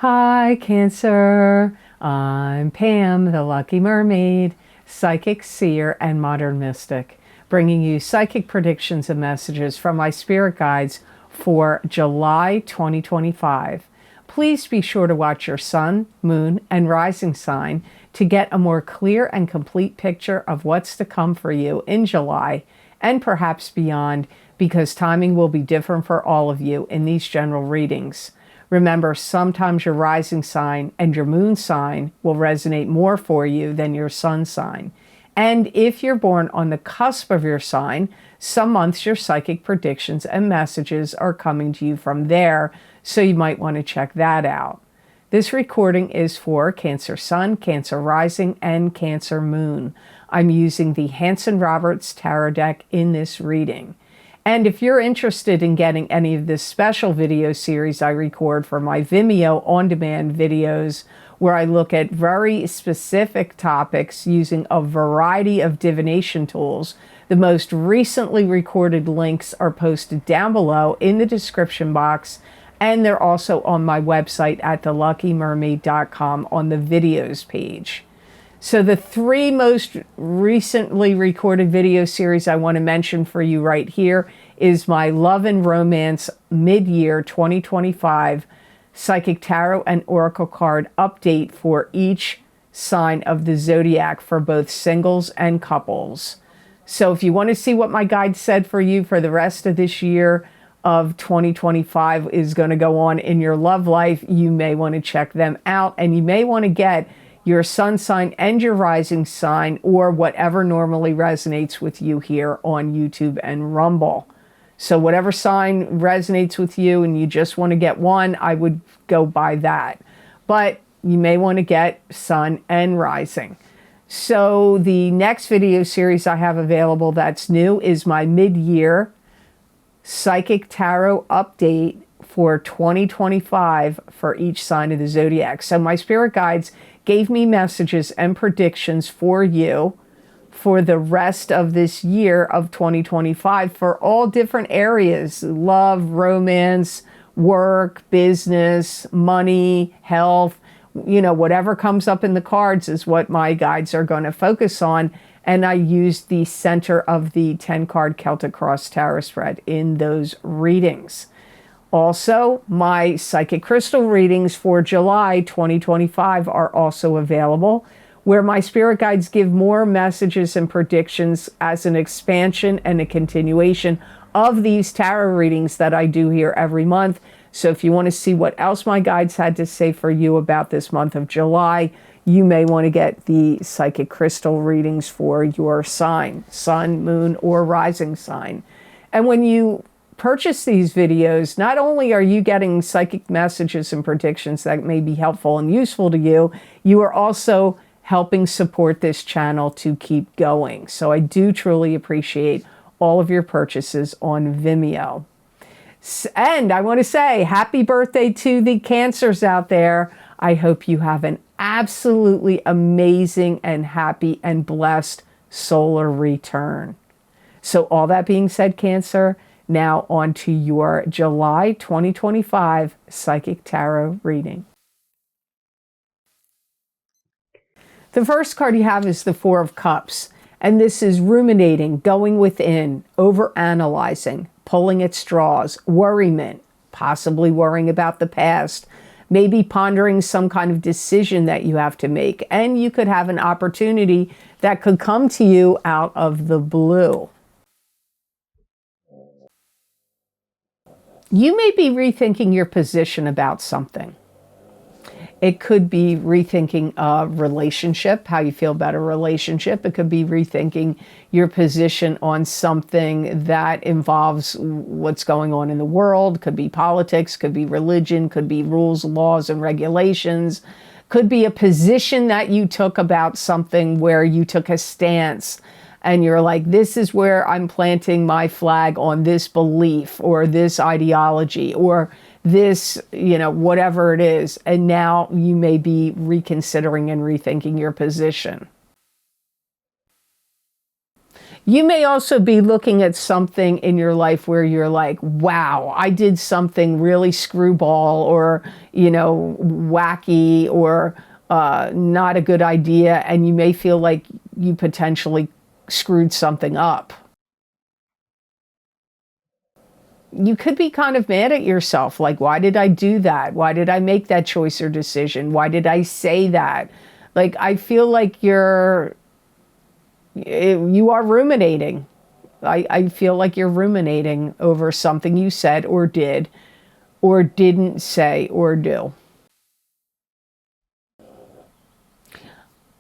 Hi, Cancer. I'm Pam, the Lucky Mermaid, psychic, seer, and modern mystic, bringing you psychic predictions and messages from my spirit guides for July 2025. Please be sure to watch your sun, moon, and rising sign to get a more clear and complete picture of what's to come for you in July and perhaps beyond, because timing will be different for all of you in these general readings. Remember, sometimes your rising sign and your moon sign will resonate more for you than your sun sign. And if you're born on the cusp of your sign, some months your psychic predictions and messages are coming to you from there, so you might want to check that out. This recording is for Cancer Sun, Cancer Rising, and Cancer Moon. I'm using the Hanson-Roberts Tarot deck in this reading. And if you're interested in getting any of this special video series I record for my Vimeo on-demand videos, where I look at very specific topics using a variety of divination tools, the most recently recorded links are posted down below in the description box, and they're also on my website at theluckymermaid.com on the videos page. So the three most recently recorded video series I want to mention for you right here is my Love and Romance Mid-Year 2025 Psychic Tarot and Oracle card update for each sign of the zodiac for both singles and couples. So if you want to see what my guide said for you for the rest of this year of 2025 is going to go on in your love life, you may want to check them out, and you may want to get your sun sign and your rising sign, or whatever normally resonates with you here on YouTube and Rumble. So whatever sign resonates with you and you just want to get one, I would go by that. But you may want to get sun and rising. So the next video series I have available that's new is my mid-year psychic tarot update for 2025 for each sign of the zodiac. So my spirit guides gave me messages and predictions for you for the rest of this year of 2025 for all different areas: love, romance, work, business, money, health. You know, whatever comes up in the cards is what my guides are going to focus on. And I used the center of the 10-card Celtic Cross Tarot spread in those readings. Also, my psychic crystal readings for July 2025 are also available, where my spirit guides give more messages and predictions as an expansion and a continuation of these tarot readings that I do here every month. So if you want to see what else my guides had to say for you about this month of July, you may want to get the psychic crystal readings for your sign, sun, moon, or rising sign. And when you purchase these videos, not only are you getting psychic messages and predictions that may be helpful and useful to you, you are also helping support this channel to keep going. So I do truly appreciate all of your purchases on Vimeo. And I want to say happy birthday to the Cancers out there. I hope you have an absolutely amazing and happy and blessed solar return. So all that being said, Cancer, now on to your July 2025 Psychic Tarot reading. The first card you have is the Four of Cups, and this is ruminating, going within, overanalyzing, pulling at straws, worriment, possibly worrying about the past, maybe pondering some kind of decision that you have to make, and you could have an opportunity that could come to you out of the blue. You may be rethinking your position about something. It could be rethinking a relationship, how you feel about a relationship. It could be rethinking your position on something that involves what's going on in the world. Could be politics, could be religion, could be rules, laws, and regulations. Could be a position that you took about something where you took a stance and you're like, this is where I'm planting my flag on this belief or this ideology or this, you know, whatever it is. And now you may be reconsidering and rethinking your position. You may also be looking at something in your life where you're like, wow, I did something really screwball or, wacky or not a good idea. And you may feel like you potentially screwed something up. You could be kind of mad at yourself. Like, why did I do that? Why did I make that choice or decision? Why did I say that? Like, I feel like you are ruminating. I feel like you're ruminating over something you said or did or didn't say or do.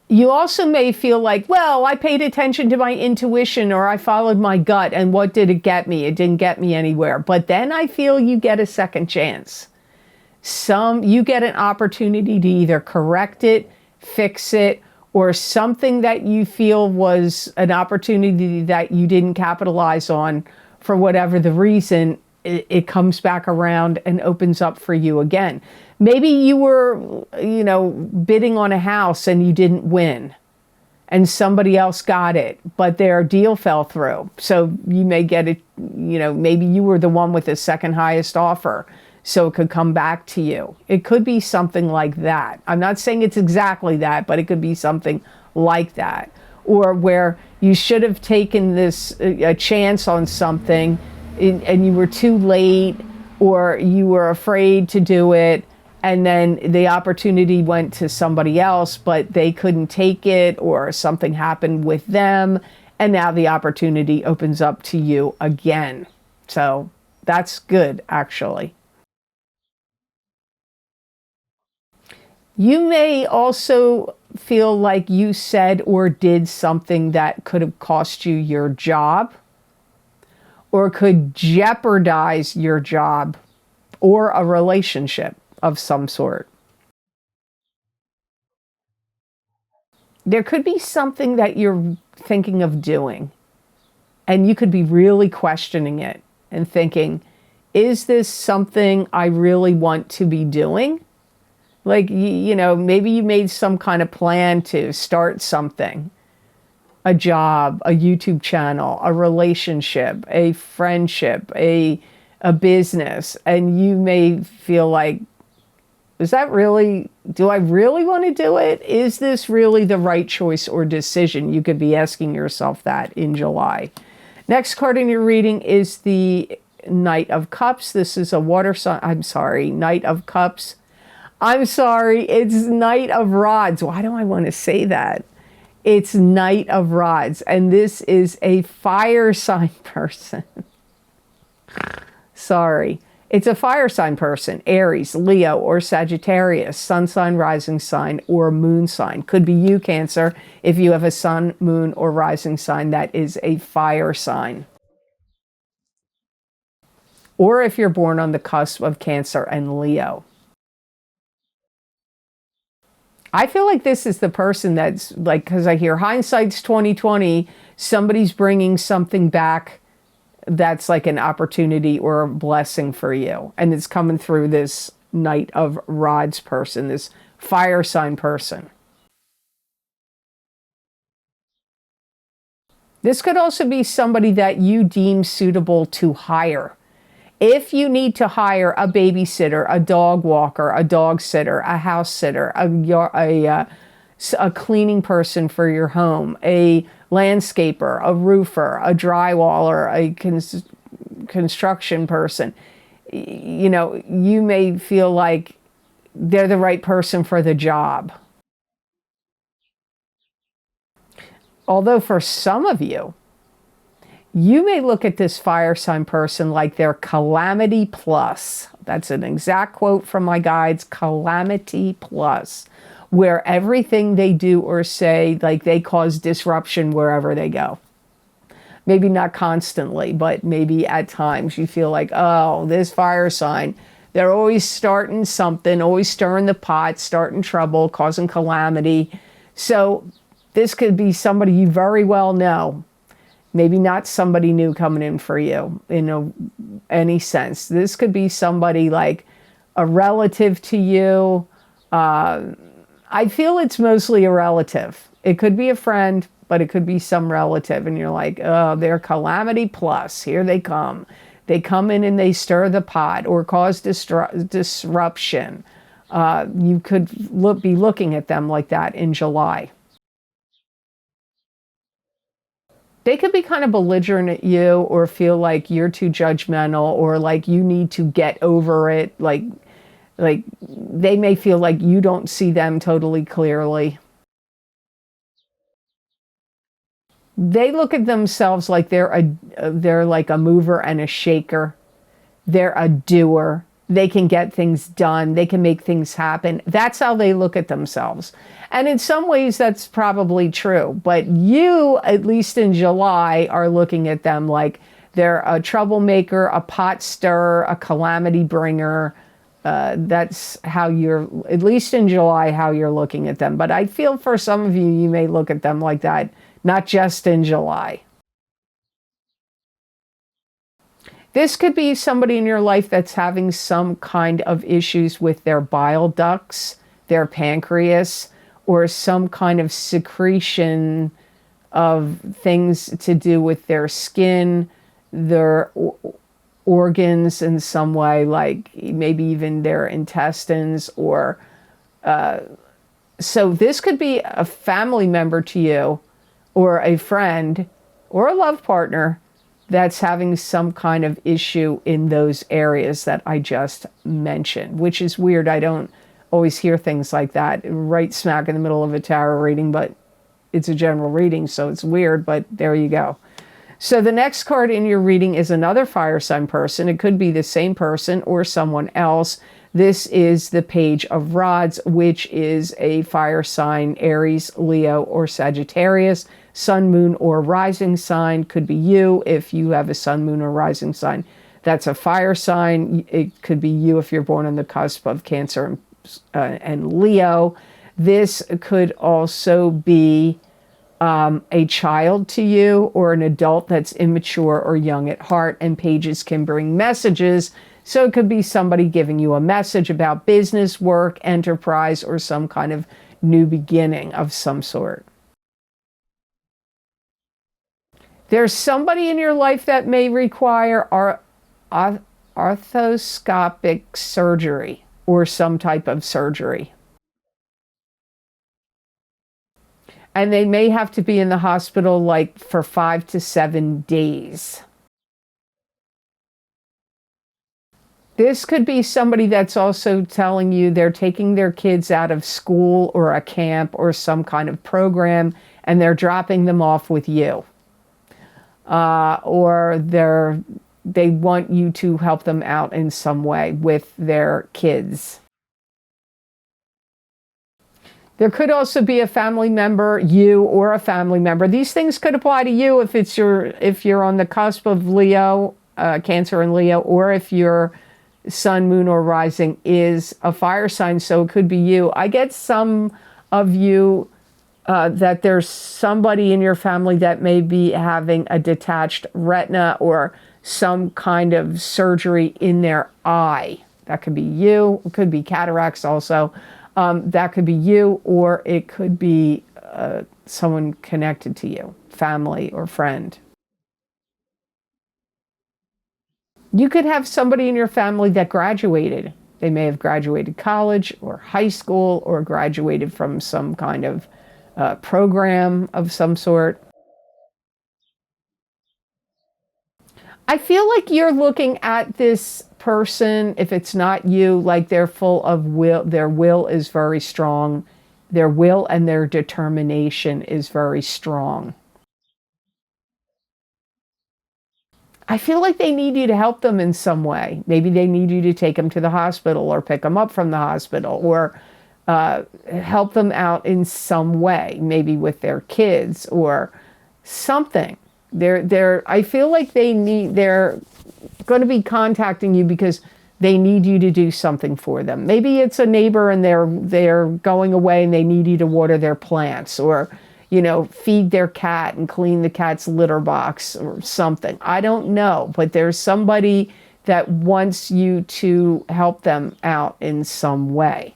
You also may feel like, well, I paid attention to my intuition or I followed my gut, and what did it get me? It didn't get me anywhere. But then I feel you get a second chance. You get an opportunity to either correct it, fix it, or something that you feel was an opportunity that you didn't capitalize on for whatever the reason, it comes back around and opens up for you again. Maybe you were, bidding on a house and you didn't win and somebody else got it, but their deal fell through. So you may get it, maybe you were the one with the second highest offer, so it could come back to you. It could be something like that. I'm not saying it's exactly that, but it could be something like that. Or where you should have taken a chance on something and you were too late, or you were afraid to do it, and then the opportunity went to somebody else, but they couldn't take it, or something happened with them, and now the opportunity opens up to you again. So that's good, actually. You may also feel like you said or did something that could have cost you your job, or could jeopardize your job or a relationship of some sort. There could be something that you're thinking of doing, and you could be really questioning it and thinking, is this something I really want to be doing? Like, maybe you made some kind of plan to start something. A job, a YouTube channel, a relationship, a friendship, a business, and you may feel like, do I really want to do it? Is this really the right choice or decision? You could be asking yourself that in July. Next card in your reading is the Knight of Cups. This is a water sign. Knight of Cups. I'm sorry, it's Knight of Rods. Why do I want to say that? It's Knight of Rods, and this is a fire sign person. Sorry. It's a fire sign person, Aries, Leo, or Sagittarius, sun sign, rising sign, or moon sign. Could be you, Cancer, if you have a sun, moon, or rising sign that is a fire sign. Or if you're born on the cusp of Cancer and Leo. I feel like this is the person that's like, because I hear hindsight's 2020, somebody's bringing something back that's like an opportunity or a blessing for you. And it's coming through this Knight of Rods person, this fire sign person. This could also be somebody that you deem suitable to hire. If you need to hire a babysitter, a dog walker, a dog sitter, a house sitter, a cleaning person for your home, a landscaper, a roofer, a drywaller, a construction person, you may feel like they're the right person for the job. Although for some of you, you may look at this fire sign person like they're calamity plus. That's an exact quote from my guides, calamity plus, where everything they do or say, like they cause disruption wherever they go. Maybe not constantly, but maybe at times you feel like, oh, this fire sign, they're always starting something, always stirring the pot, starting trouble, causing calamity. So this could be somebody you very well know. Maybe not somebody new coming in for you in any sense. This could be somebody like a relative to you. I feel it's mostly a relative. It could be a friend. but it could be some relative, and you're like, oh, they're calamity plus. Here they come. They come in and they stir the pot or cause disruption. You could be looking at them like that in July. They could be kind of belligerent at you, or feel like you're too judgmental, or like you need to get over it. Like they may feel like you don't see them totally clearly. They look at themselves like they're like a mover and a shaker. They're a doer. They can get things done. They can make things happen. That's how they look at themselves. And in some ways, that's probably true. But you, at least in July, are looking at them like they're a troublemaker, a pot stirrer, a calamity bringer. That's how you're, at least in July, how you're looking at them. But I feel for some of you, you may look at them like that, not just in July. This could be somebody in your life that's having some kind of issues with their bile ducts, their pancreas, or some kind of secretion of things to do with their skin, their organs in some way, like maybe even their intestines, or so this could be a family member to you, or a friend, or a love partner that's having some kind of issue in those areas that I just mentioned, which is weird. I don't always hear things like that right smack in the middle of a tarot reading, but it's a general reading, so it's weird, but there you go. So the next card in your reading is another fire sign person. It could be the same person or someone else. This is the Page of Rods, which is a fire sign, Aries, Leo, or Sagittarius. Sun, moon, or rising sign could be you if you have a sun, moon, or rising sign. That's a fire sign. It could be you if you're born on the cusp of Cancer and Leo. This could also be a child to you, or an adult that's immature or young at heart, and pages can bring messages. So it could be somebody giving you a message about business, work, enterprise, or some kind of new beginning of some sort. There's somebody in your life that may require arthroscopic surgery or some type of surgery. And they may have to be in the hospital like for 5 to 7 days. This could be somebody that's also telling you they're taking their kids out of school or a camp or some kind of program, and they're dropping them off with you. Or they want you to help them out in some way with their kids. There could also be a family member, you or a family member. These things could apply to you if you're on the cusp of Leo, Cancer and Leo, or if your sun, moon, or rising is a fire sign, so it could be you. I get some of you that there's somebody in your family that may be having a detached retina or some kind of surgery in their eye. That could be you. It could be cataracts also. That could be you, or it could be someone connected to you, family or friend. You could have somebody in your family that graduated. They may have graduated college or high school, or graduated from some kind of program of some sort. I feel like you're looking at this person, if it's not you, like they're full of will. Their will is very strong. Their will and their determination is very strong. I feel like they need you to help them in some way. Maybe they need you to take them to the hospital, or pick them up from the hospital, or help them out in some way, maybe with their kids or something. I feel like they're going to be contacting you because they need you to do something for them. Maybe it's a neighbor and they're going away and they need you to water their plants, or feed their cat and clean the cat's litter box or something. I don't know, but there's somebody that wants you to help them out in some way.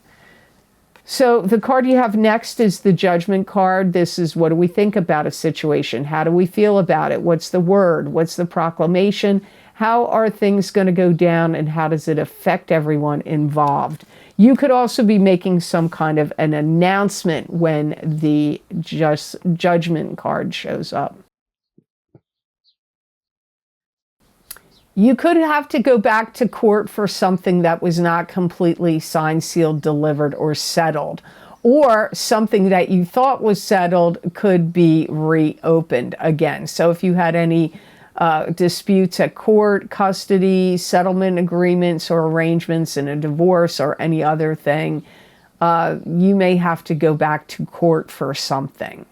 So the card you have next is the Judgment card. This is, what do we think about a situation? How do we feel about it? What's the word? What's the proclamation? How are things going to go down, and how does it affect everyone involved? You could also be making some kind of an announcement when the Judgment card shows up. You could have to go back to court for something that was not completely signed, sealed, delivered, or settled. Or something that you thought was settled could be reopened again. So if you had any disputes at court, custody, settlement agreements or arrangements in a divorce or any other thing, you may have to go back to court for something.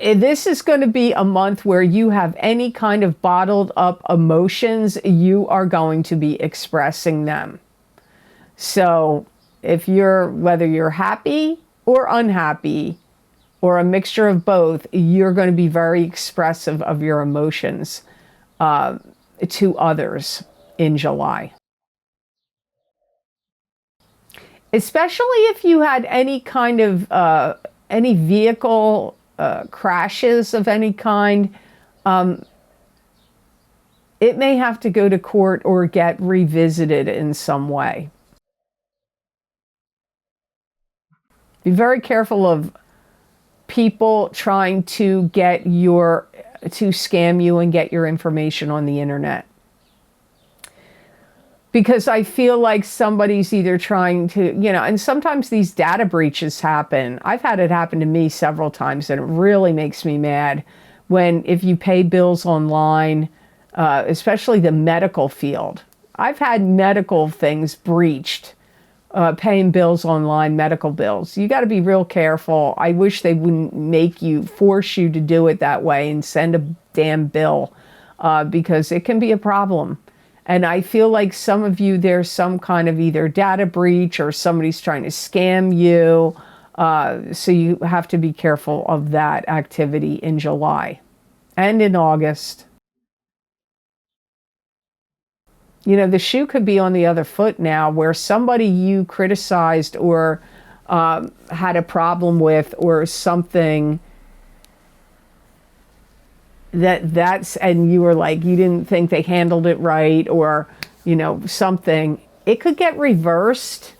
This is going to be a month where you have any kind of bottled up emotions, you are going to be expressing them. So whether you're happy or unhappy, or a mixture of both, you're going to be very expressive of your emotions to others in July. Especially if you had any kind of, any vehicle crashes of any kind, it may have to go to court or get revisited in some way. Be very careful of people trying to scam you and get your information on the internet. Because I feel like somebody's either trying to, and sometimes these data breaches happen. I've had it happen to me several times, and it really makes me mad if you pay bills online, especially the medical field. I've had medical things breached, paying bills online, medical bills. You got to be real careful. I wish they wouldn't force you to do it that way and send a damn bill, because it can be a problem. And I feel like some of you, there's some kind of either data breach or somebody's trying to scam you. So you have to be careful of that activity in July and in August. The shoe could be on the other foot now, where somebody you criticized or had a problem with, or something and you were like, you didn't think they handled it right, or something, it could get reversed,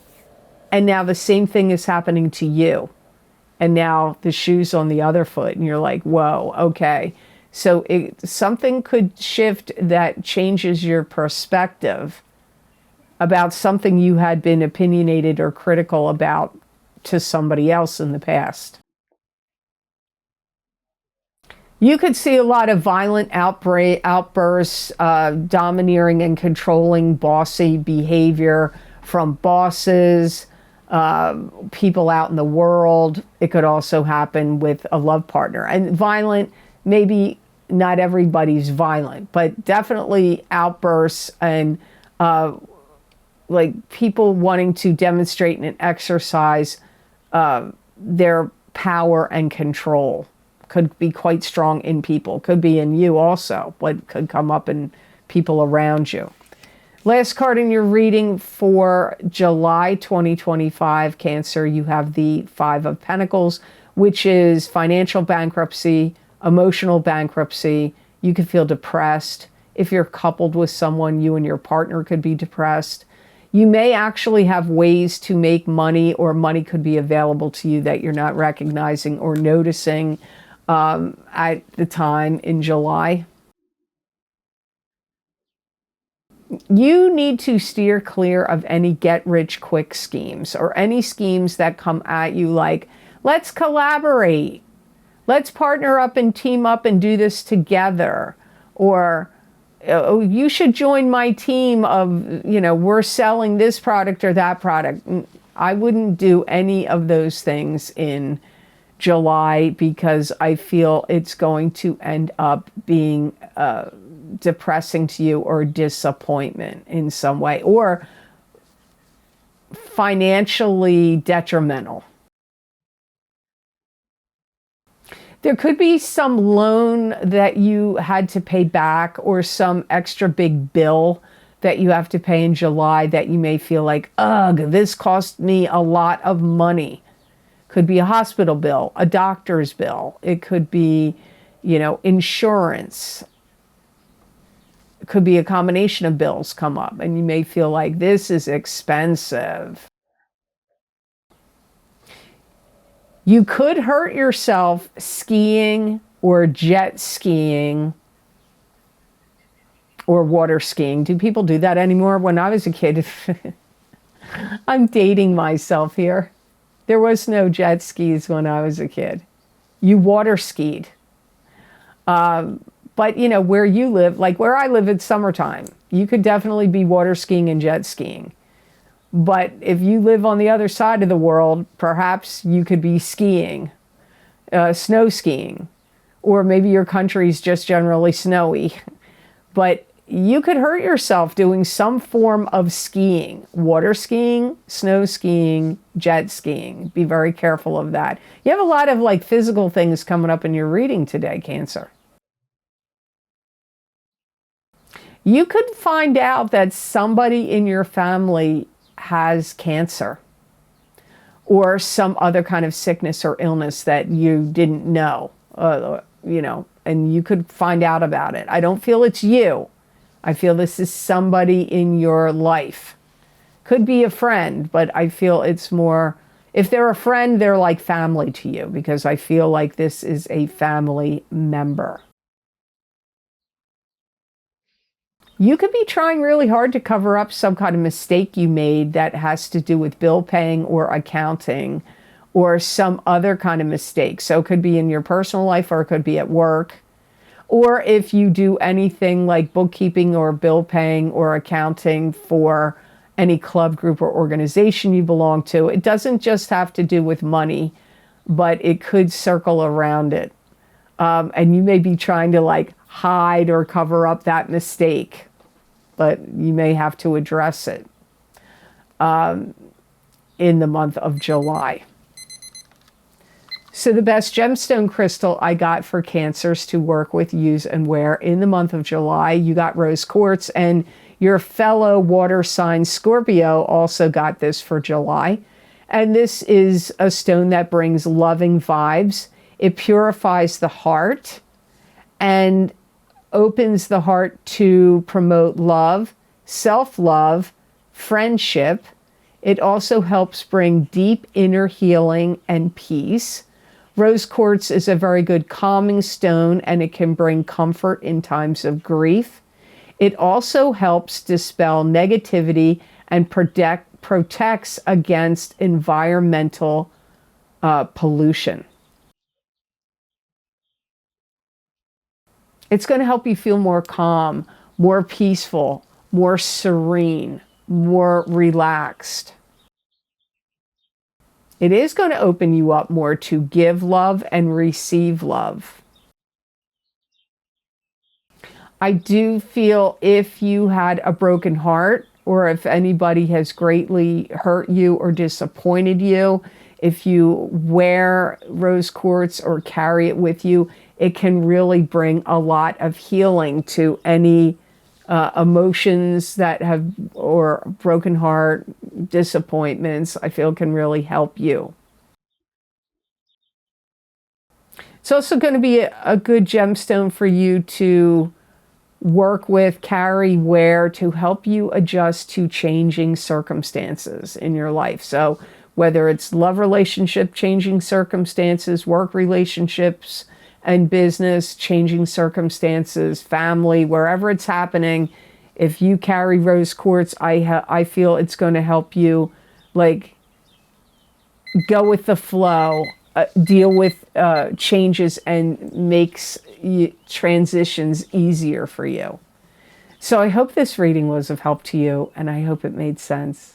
and now the same thing is happening to you, and now the shoe's on the other foot, and you're like, whoa, okay. So something could shift that changes your perspective about something you had been opinionated or critical about to somebody else in the past. You could see a lot of violent outbursts, domineering and controlling bossy behavior from bosses, people out in the world. It could also happen with a love partner. And violent, maybe not everybody's violent, but definitely outbursts and like people wanting to demonstrate and exercise their power and control. Could be quite strong in people. Could be in you also, but could come up in people around you. Last card in your reading for July 2025, Cancer, you have the Five of Pentacles, which is financial bankruptcy, emotional bankruptcy. You could feel depressed. If you're coupled with someone, you and your partner could be depressed. You may actually have ways to make money, or money could be available to you that you're not recognizing or noticing at the time in July. You need to steer clear of any get-rich-quick schemes, or any schemes that come at you like, let's collaborate, let's partner up and team up and do this together, or oh, you should join my team of, we're selling this product or that product. I wouldn't do any of those things in July, because I feel it's going to end up being depressing to you, or disappointment in some way, or financially detrimental. There could be some loan that you had to pay back, or some extra big bill that you have to pay in July that you may feel like, ugh, this cost me a lot of money. Could be a hospital bill, a doctor's bill. It could be, insurance. It could be a combination of bills come up, and you may feel like this is expensive. You could hurt yourself skiing or jet skiing or water skiing. Do people do that anymore? When I was a kid, I'm dating myself here. There was no jet skis when I was a kid. You water skied. But, where you live, like where I live, it's summertime. You could definitely be water skiing and jet skiing. But if you live on the other side of the world, perhaps you could be skiing, snow skiing, or maybe your country's just generally snowy. But you could hurt yourself doing some form of skiing, water skiing, snow skiing, jet skiing. Be very careful of that. You have a lot of physical things coming up in your reading today, Cancer. You could find out that somebody in your family has cancer or some other kind of sickness or illness that you didn't know, and you could find out about it. I don't feel it's you. I feel this is somebody in your life. Could be a friend, but I feel it's more, if they're a friend, they're like family to you, because I feel like this is a family member. You could be trying really hard to cover up some kind of mistake you made that has to do with bill paying or accounting or some other kind of mistake. So it could be in your personal life or it could be at work. Or if you do anything like bookkeeping or bill paying or accounting for any club, group, or organization you belong to, it doesn't just have to do with money, but it could circle around it. And you may be trying to hide or cover up that mistake, but you may have to address it in the month of July. So the best gemstone crystal I got for Cancers to work with, use, and wear in the month of July, you got rose quartz, and your fellow water sign Scorpio also got this for July. And this is a stone that brings loving vibes. It purifies the heart and opens the heart to promote love, self-love, friendship. It also helps bring deep inner healing and peace. Rose quartz is a very good calming stone, and it can bring comfort in times of grief. It also helps dispel negativity and protects against environmental pollution. It's going to help you feel more calm, more peaceful, more serene, more relaxed. It is going to open you up more to give love and receive love. I do feel if you had a broken heart, or if anybody has greatly hurt you or disappointed you, if you wear rose quartz or carry it with you, it can really bring a lot of healing to any emotions that have, or broken heart, disappointments. I feel can really help you. It's also going to be a good gemstone for you to work with, carry, wear, to help you adjust to changing circumstances in your life. So whether it's love relationship, changing circumstances, work relationships and business, changing circumstances, family, wherever it's happening, if you carry rose quartz, I feel it's going to help you go with the flow, deal with changes, and makes transitions easier for you. So I hope this reading was of help to you, and I hope it made sense.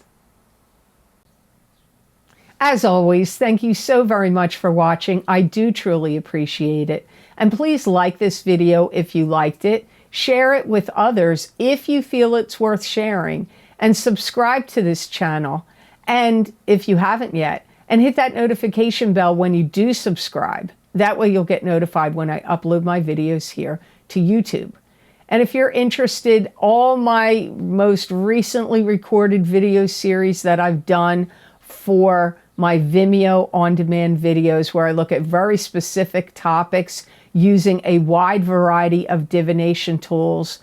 As always, thank you so very much for watching. I do truly appreciate it. And please like this video if you liked it. Share it with others if you feel it's worth sharing. And subscribe to this channel. And if you haven't yet, and hit that notification bell when you do subscribe. That way you'll get notified when I upload my videos here to YouTube. And if you're interested, all my most recently recorded video series that I've done for my Vimeo on-demand videos, where I look at very specific topics using a wide variety of divination tools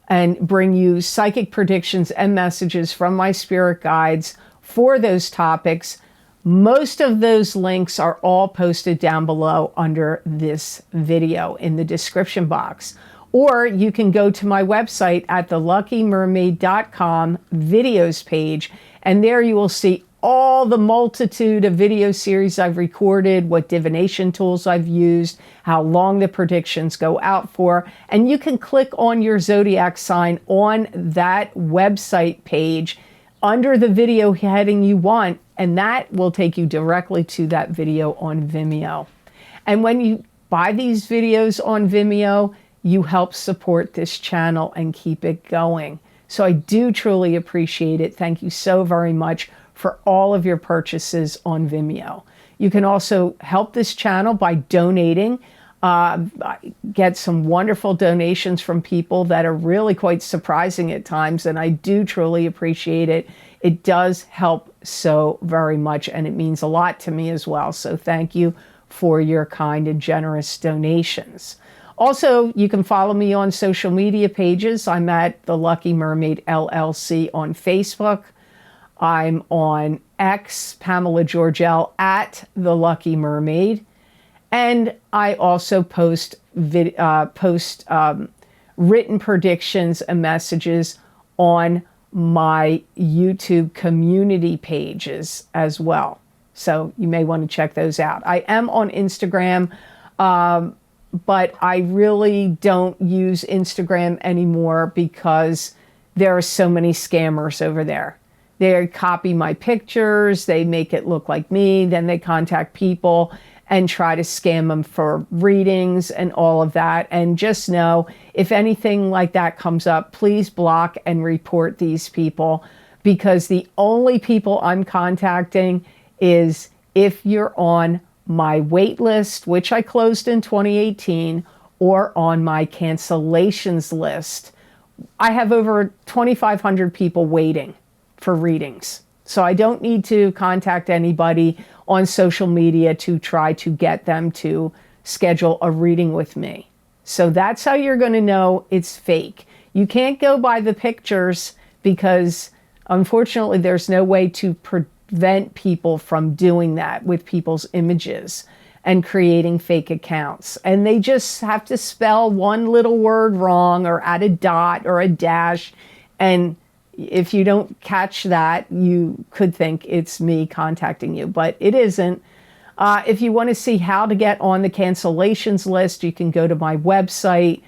and bring you psychic predictions and messages from my spirit guides for those topics. Most of those links are all posted down below under this video in the description box. Or you can go to my website at theluckymermaid.com videos page, and there you will see all the multitude of video series I've recorded, what divination tools I've used, how long the predictions go out for, and you can click on your zodiac sign on that website page under the video heading you want, and that will take you directly to that video on Vimeo. And when you buy these videos on Vimeo, you help support this channel and keep it going. So I do truly appreciate it. Thank you so very much for all of your purchases on Vimeo. You can also help this channel by donating. Get some wonderful donations from people that are really quite surprising at times, and I do truly appreciate it. It does help so very much, and it means a lot to me as well. So thank you for your kind and generous donations. Also, you can follow me on social media pages. I'm at the Lucky Mermaid LLC on Facebook. I'm on X, Pamela Georgel, at the Lucky Mermaid. And I also post written predictions and messages on my YouTube community pages as well. So you may want to check those out. I am on Instagram, but I really don't use Instagram anymore because there are so many scammers over there. They copy my pictures, they make it look like me, then they contact people and try to scam them for readings and all of that. And just know, if anything like that comes up, please block and report these people, because the only people I'm contacting is if you're on my wait list, which I closed in 2018, or on my cancellations list. I have over 2,500 people waiting for readings. So I don't need to contact anybody on social media to try to get them to schedule a reading with me. So that's how you're going to know it's fake. You can't go by the pictures because unfortunately there's no way to prevent people from doing that with people's images and creating fake accounts. And they just have to spell one little word wrong or add a dot or a dash, and if you don't catch that, you could think it's me contacting you, but it isn't. If you want to see how to get on the cancellations list, you can go to my website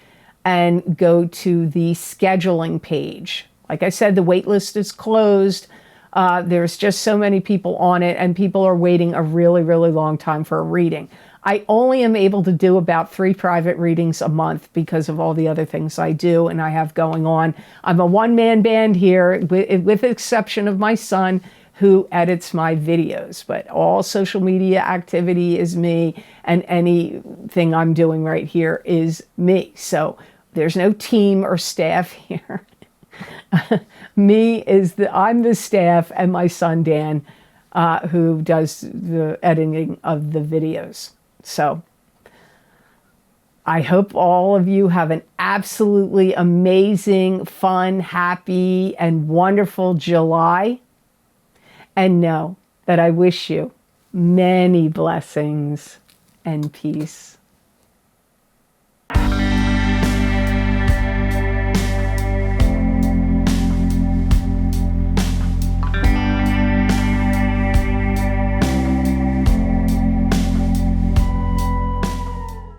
and go to the scheduling page. Like I said, the wait list is closed. There's just so many people on it, and people are waiting a really, really long time for a reading. I only am able to do about 3 private readings a month because of all the other things I do and I have going on. I'm a one-man band here, with the exception of my son, who edits my videos. But all social media activity is me, and anything I'm doing right here is me. So there's no team or staff here. I'm the staff, and my son Dan, who does the editing of the videos. So I hope all of you have an absolutely amazing, fun, happy, and wonderful July. And know that I wish you many blessings and peace.